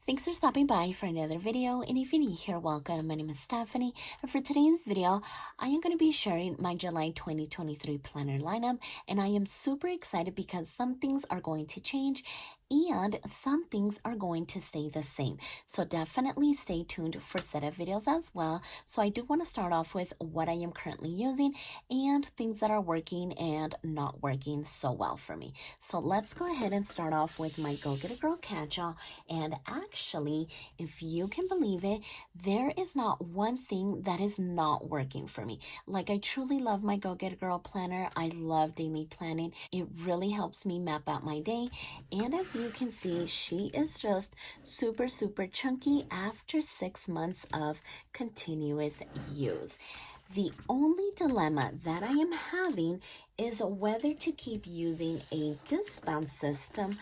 Thanks for stopping by for another video, and if you're new here, welcome. My name is Stephanie, and for today's video, I am going to be sharing my July 2023 planner lineup, and I am super excited because some things are going to change and some things are going to stay the same. So definitely stay tuned for set of videos as well. So I do want to start off with what I am currently using and things that are working and not working so well for me. So let's go ahead and start off with my Go Get a Girl catch-all. And actually, if you can believe it, there is not one thing that is not working for me. Like, I truly love my Go Get a Girl planner. I love daily planning. It really helps me map out my day. And as you can see, she is just super chunky after 6 months of continuous use. The only dilemma that I am having is whether to keep using a disbound system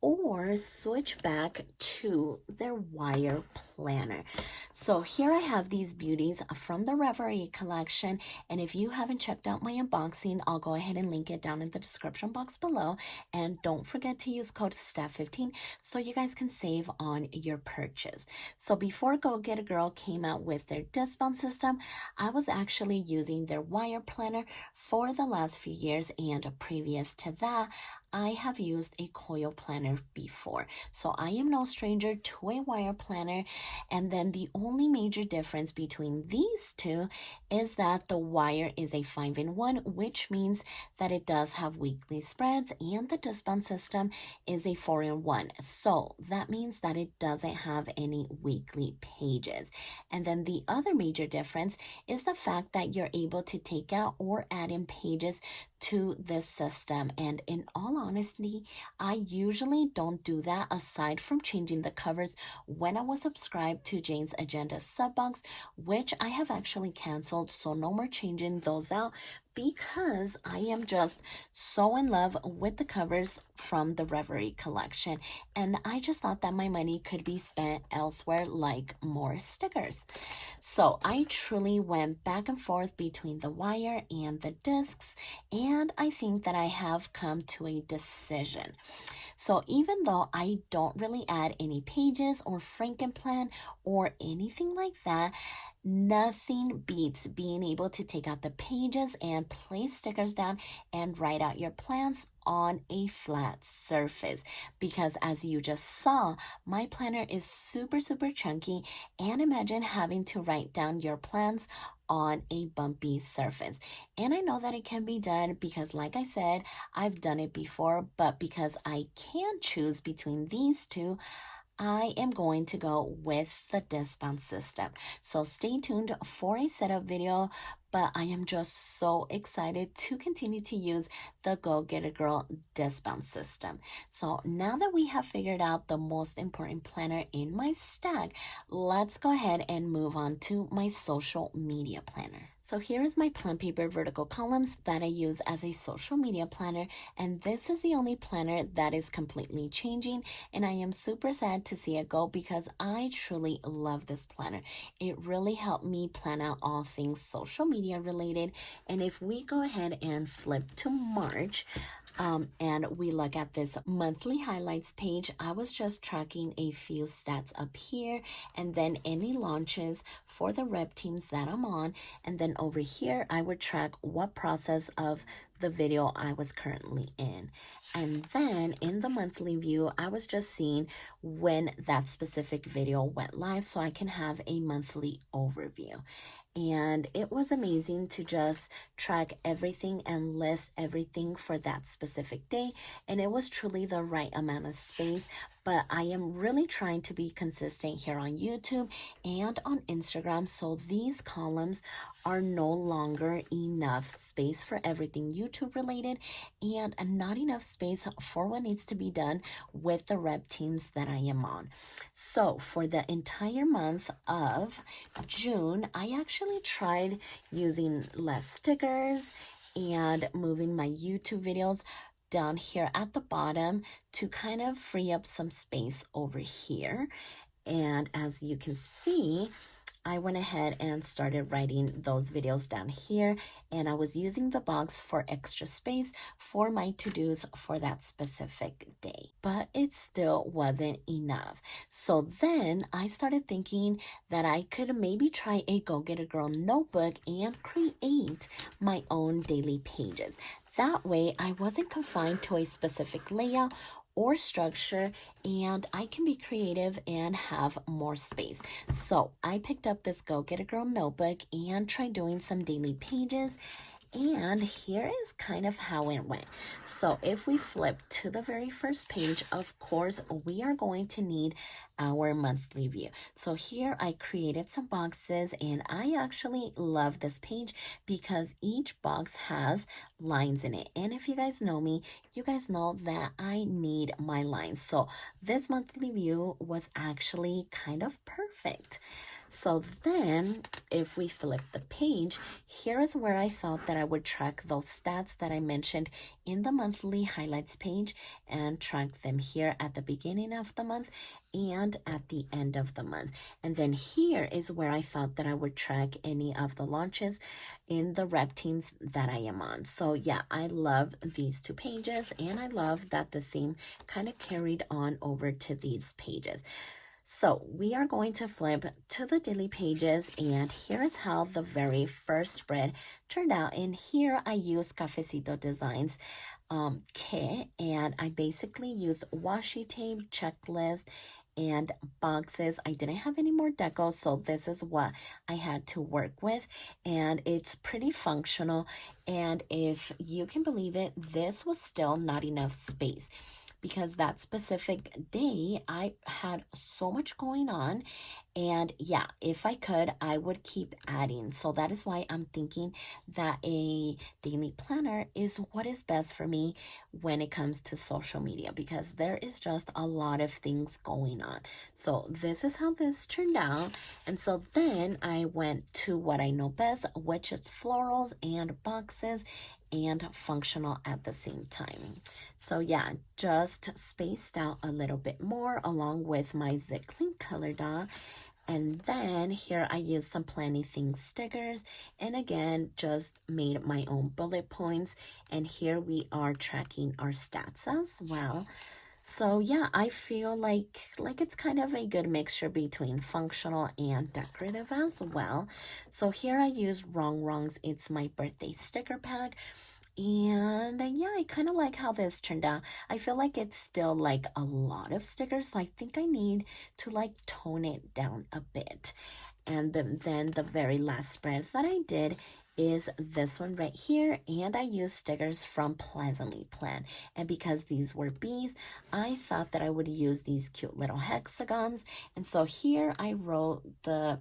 or switch back to their wire planner. So here I have these beauties from the REVERIE collection, and if you haven't checked out my unboxing, I'll go ahead and link it down in the description box below. And don't forget to use code STEPH15 so you guys can save on your purchase. So before Go Get a Girl came out with their disbound system, I was actually using their wire planner for the last few years, and previous to that, I have used a coil planner before. So I am no stranger to a wire planner. And then the only major difference between these two is that the wire is a 5-in-1, which means that it does have weekly spreads, and the disbound system is a 4-in-1. So that means that it doesn't have any weekly pages. And then the other major difference is the fact that you're able to take out or add in pages to this system. And in all honesty, I usually don't do that aside from changing the covers when I was subscribed to Jane's Agenda subbox, which I have actually canceled, so no more changing those out because I am just so in love with the covers from the REVERIE collection, and I just thought that my money could be spent elsewhere, like more stickers. So I truly went back and forth between the wire and the discs, and I think that I have come to a decision. So even though I don't really add any pages or Frankenplan or anything like that, nothing beats being able to take out the pages and place stickers down and write out your plans on a flat surface, because as you just saw, my planner is super chunky, and imagine having to write down your plans on a bumpy surface. And I know that it can be done because, like I said, I've done it before, but because I can choose between these two, I am going to go with the disbound system. So stay tuned for a setup video, but I am just so excited to continue to use the Go Get a Girl disbound system. So now that we have figured out the most important planner in my stack, let's go ahead and move on to my social media planner. So here is my plan paper vertical columns that I use as a social media planner, and this is the only planner that is completely changing, and I am super sad to see it go because I truly love this planner. It really helped me plan out all things social media related. And if we go ahead and flip to March, and we look at this monthly highlights page, I was just tracking a few stats up here, and then any launches for the rep teams that I'm on, and then over here I would track what process of the video I was currently in. And then in the monthly view, I was just seeing when that specific video went live so I can have a monthly overview. And it was amazing to just track everything and list everything for that specific day. And it was truly the right amount of space. But I am really trying to be consistent here on YouTube and on Instagram, so these columns are no longer enough space for everything YouTube related and not enough space for what needs to be done with the rep teams that I am on. So for the entire month of June, I actually tried using less stickers and moving my YouTube videos down here at the bottom to kind of free up some space over here. And as you can see, I went ahead and started writing those videos down here, and I was using the box for extra space for my to-dos for that specific day. But it still wasn't enough. So then I started thinking that I could maybe try a Go Get a Girl notebook and create my own daily pages. That way I wasn't confined to a specific layout or structure, and I can be creative and have more space. So I picked up this Go Get a Girl notebook and tried doing some daily pages, and here is kind of how it went. So if we flip to the very first page, of course, we are going to need our monthly view. So here I created some boxes, and I actually love this page because each box has lines in it. And if you guys know me, you guys know that I need my lines. So this monthly view was actually kind of perfect. So then if we flip the page, here is where I thought that I would track those stats that I mentioned in the monthly highlights page and track them here at the beginning of the month and at the end of the month. And then here is where I thought that I would track any of the launches in the rep teams that I am on. So yeah, I love these two pages, and I love that the theme kind of carried on over to these pages. So we are going to flip to the daily pages, and here is how the very first spread turned out. And here I used Cafecito Designs kit, and I basically used washi tape, checklist, and boxes. I didn't have any more deco, so this is what I had to work with, and it's pretty functional. And if you can believe it, this was still not enough space, because that specific day I had so much going on, and yeah, if I could, I would keep adding. So that is why I'm thinking that a daily planner is what is best for me when it comes to social media, because there is just a lot of things going on. So this is how this turned out. And so then I went to what I know best, which is florals and boxes, and functional at the same time. So yeah, just spaced out a little bit more along with my zip clean color dot. And then here I used some Planything stickers, and again just made my own bullet points. And here we are tracking our stats as well. So yeah, I feel like it's kind of a good mixture between functional and decorative as well. So here I use Rongrong's It's My Birthday sticker pack. And yeah, I kind of like how this turned out. I feel like it's still like a lot of stickers, so I think I need to like tone it down a bit. And then the very last spread that I did is this one right here, and I used stickers from Pleasantly Planned. And because these were bees, I thought that I would use these cute little hexagons. And so here I wrote the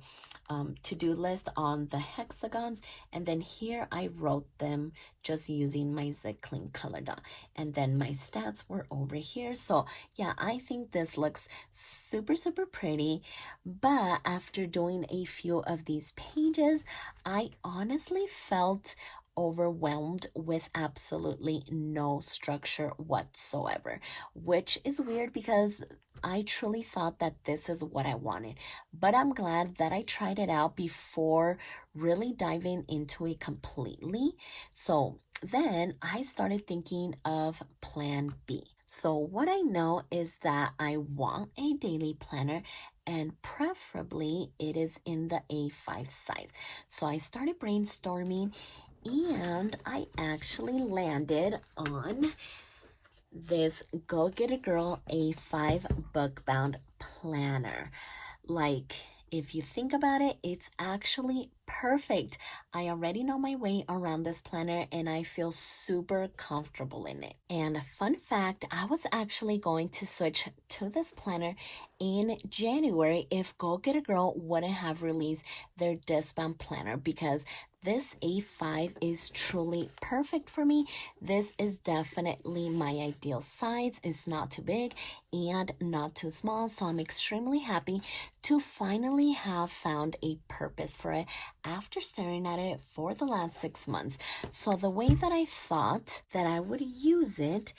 to-do list on the hexagons, and then here I wrote them just using my zip clean color dot, and then my stats were over here. So yeah, I think this looks super pretty. But after doing a few of these pages, I honestly felt overwhelmed with absolutely no structure whatsoever, which is weird because I truly thought that this is what I wanted. But I'm glad that I tried it out before really diving into it completely. So then I started thinking of plan B. So what I know is that I want a daily planner, and preferably it is in the A5 size. So I started brainstorming, and I actually landed on this Go Get a Girl A5 book bound planner. Like, if you think about it, it's actually perfect. I already know my way around this planner, and I feel super comfortable in it. And fun fact, I was actually going to switch to this planner in January if Go Get a Girl wouldn't have released their discount planner, because this A5 is truly perfect for me. This is definitely my ideal size. It's not too big and not too small, so I'm extremely happy to finally have found a purpose for it after staring at it for the last 6 months. So the way that I thought that I would use it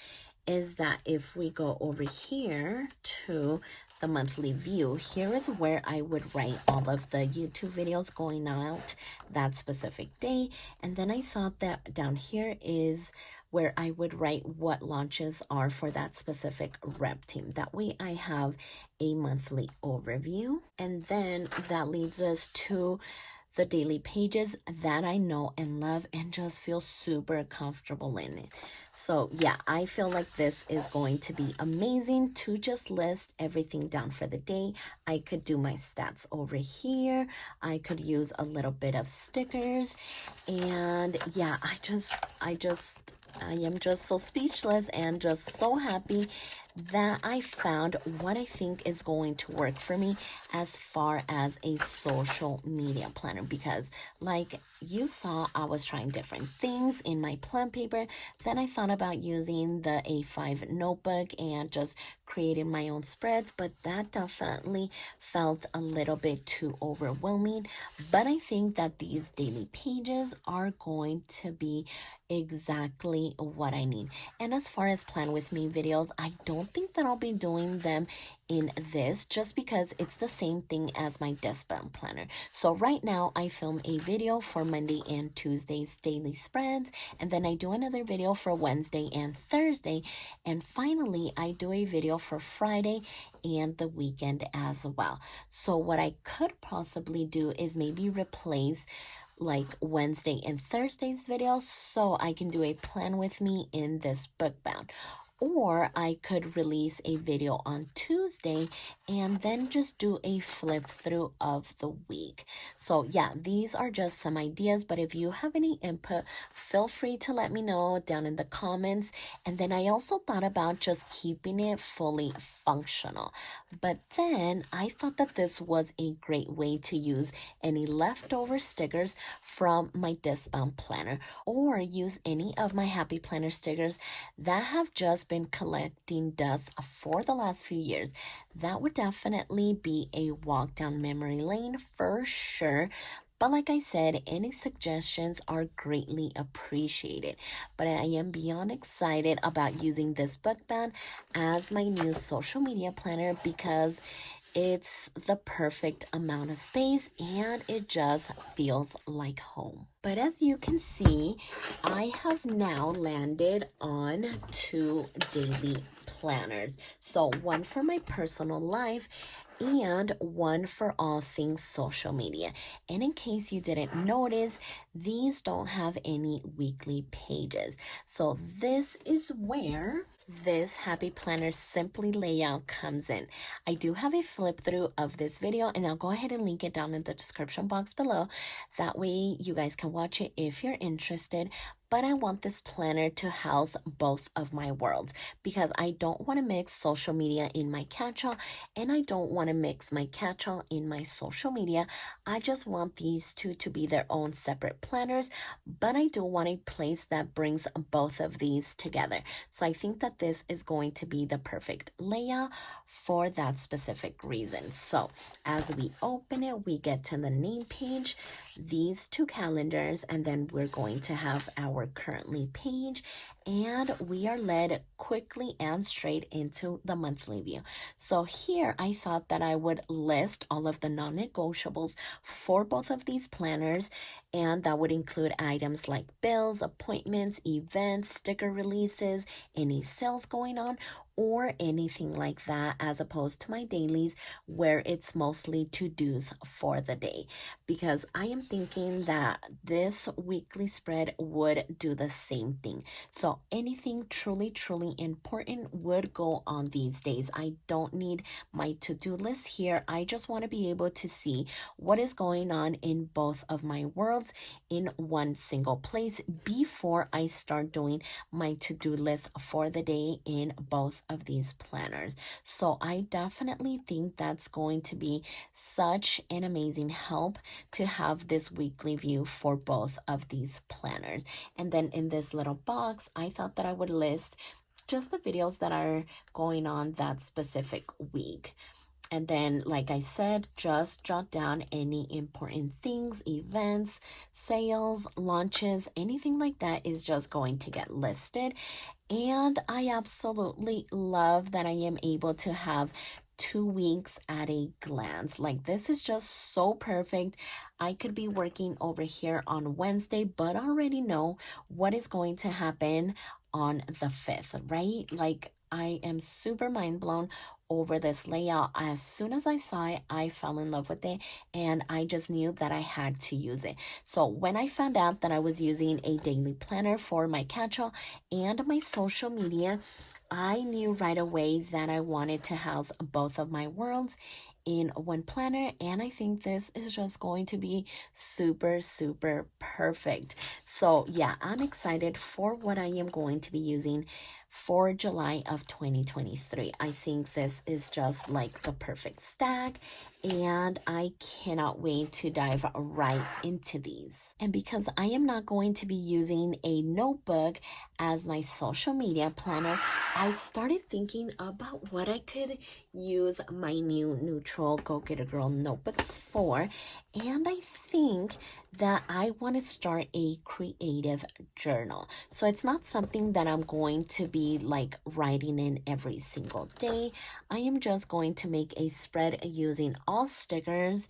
is that if we go over here to the monthly view, here is where I would write all of the YouTube videos going out that specific day. And then I thought that down here is where I would write what launches are for that specific rep team. That way I have a monthly overview. And then that leads us to the daily pages that I know and love and just feel super comfortable in it. So yeah, I feel like this is going to be amazing to just list everything down for the day. I could do my stats over here. I could use a little bit of stickers. And yeah, I am just so speechless and just so happy that I found what I think is going to work for me as far as a social media planner, because like you saw, I was trying different things in my plan paper. Then I thought about using the A5 notebook and just creating my own spreads, but that definitely felt a little bit too overwhelming. But I think that these daily pages are going to be exactly what I need. And as far as plan with me videos, I don't think that I'll be doing them in this just because it's the same thing as my desk bound planner. So right now I film a video for Monday and Tuesday's daily spreads, and then I do another video for Wednesday and Thursday, and finally I do a video for Friday and the weekend as well. So what I could possibly do is maybe replace like Wednesday and Thursday's videos so I can do a plan with me in this book bound. Or I could release a video on Tuesday and then just do a flip through of the week. So yeah, these are just some ideas, but if you have any input, feel free to let me know down in the comments. And then I also thought about just keeping it fully functional. But then I thought that this was a great way to use any leftover stickers from my disc bound planner, or use any of my happy planner stickers that have just been collecting dust for the last few years. That would definitely be a walk down memory lane for sure. But like I said, any suggestions are greatly appreciated. But I am beyond excited about using this book bound as my new social media planner because it's the perfect amount of space and it just feels like home. But as you can see, I have now landed on 2 daily planners. So one for my personal life and one for all things social media. And in case you didn't notice, these don't have any weekly pages. So this is where this happy planner simply layout comes in. I do have a flip through of this video and I'll go ahead and link it down in the description box below. That way you guys can watch it if you're interested. But I want this planner to house both of my worlds because I don't want to mix social media in my catch-all and I don't want to mix my catch-all in my social media. I just want these two to be their own separate planners, but I do want a place that brings both of these together. So I think that this is going to be the perfect layout for that specific reason. So as we open it, we get to the name page, these 2 calendars, and then we're going to have our currently page, and we are led quickly and straight into the monthly view. So here I thought that I would list all of the non-negotiables for both of these planners, and that would include items like bills, appointments, events, sticker releases, any sales going on, or anything like that, as opposed to my dailies where it's mostly to-dos for the day, because I am thinking that this weekly spread would do the same thing. So anything truly important would go on these days. I don't need my to-do list here. I just want to be able to see what is going on in both of my worlds in one single place before I start doing my to-do list for the day in both of these planners. So I definitely think that's going to be such an amazing help to have this weekly view for both of these planners. And then in this little box, I thought that I would list just the videos that are going on that specific week. And then, like I said, just jot down any important things, events, sales, launches, anything like that is just going to get listed. And I absolutely love that I am able to have 2 weeks at a glance. Like, this is just so perfect. I could be working over here on Wednesday, but already know what is going to happen on the 5th, right? Like, I am super mind blown over this layout. As soon as I saw it, I fell in love with it, and I just knew that I had to use it. So when I found out that I was using a daily planner for my catch-all and my social media, I knew right away that I wanted to house both of my worlds in one planner, and I think this is just going to be super, super perfect. So yeah, I'm excited for what I am going to be using for July of 2023. I think this is just like the perfect stack, and I cannot wait to dive right into these. And because I am not going to be using a notebook as my social media planner, I started thinking about what I could use my new neutral Go Get a Girl notebooks for, and I think that I want to start a creative journal. So it's not something that I'm going to be like writing in every single day. I am just going to make a spread using all stickers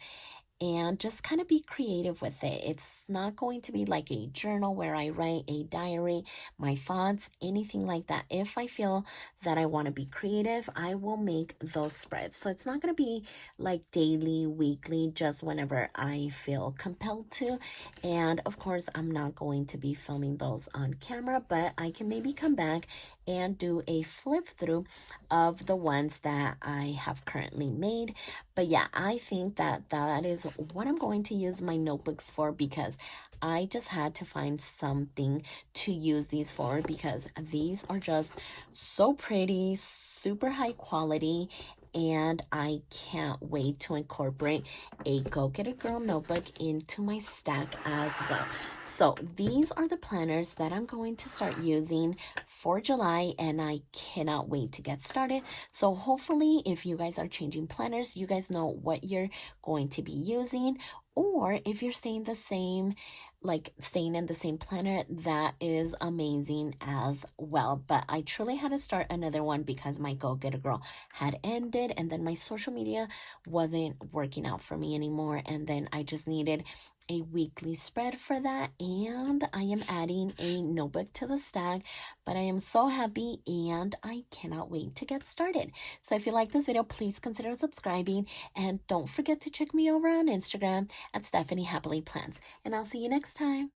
and just kind of be creative with it. It's not going to be like a journal where I write a diary, my thoughts, anything like that. If I feel that I want to be creative, I will make those spreads. So it's not going to be like daily, weekly, just whenever I feel compelled to. And of course, I'm not going to be filming those on camera, but I can maybe come back and do a flip through of the ones that I have currently made. But yeah, I think that that is what I'm going to use my notebooks for, because I just had to find something to use these for, because these are just so pretty, super high quality, and I can't wait to incorporate a Go Get a Girl notebook into my stack as well. So these are the planners that I'm going to start using for July, and I cannot wait to get started. So hopefully, if you guys are changing planners, you guys know what you're going to be using, or if you're staying the same, like staying in the same planner, that is amazing as well. But I truly had to start another one because my Go Get a Girl had ended, and then my social media wasn't working out for me anymore, and then I just needed a weekly spread for that, and I am adding a notebook to the stack. But I am so happy, and I cannot wait to get started. So if you like this video, please consider subscribing, and don't forget to check me over on Instagram at Stephanie Happily Plans, and I'll see you next time.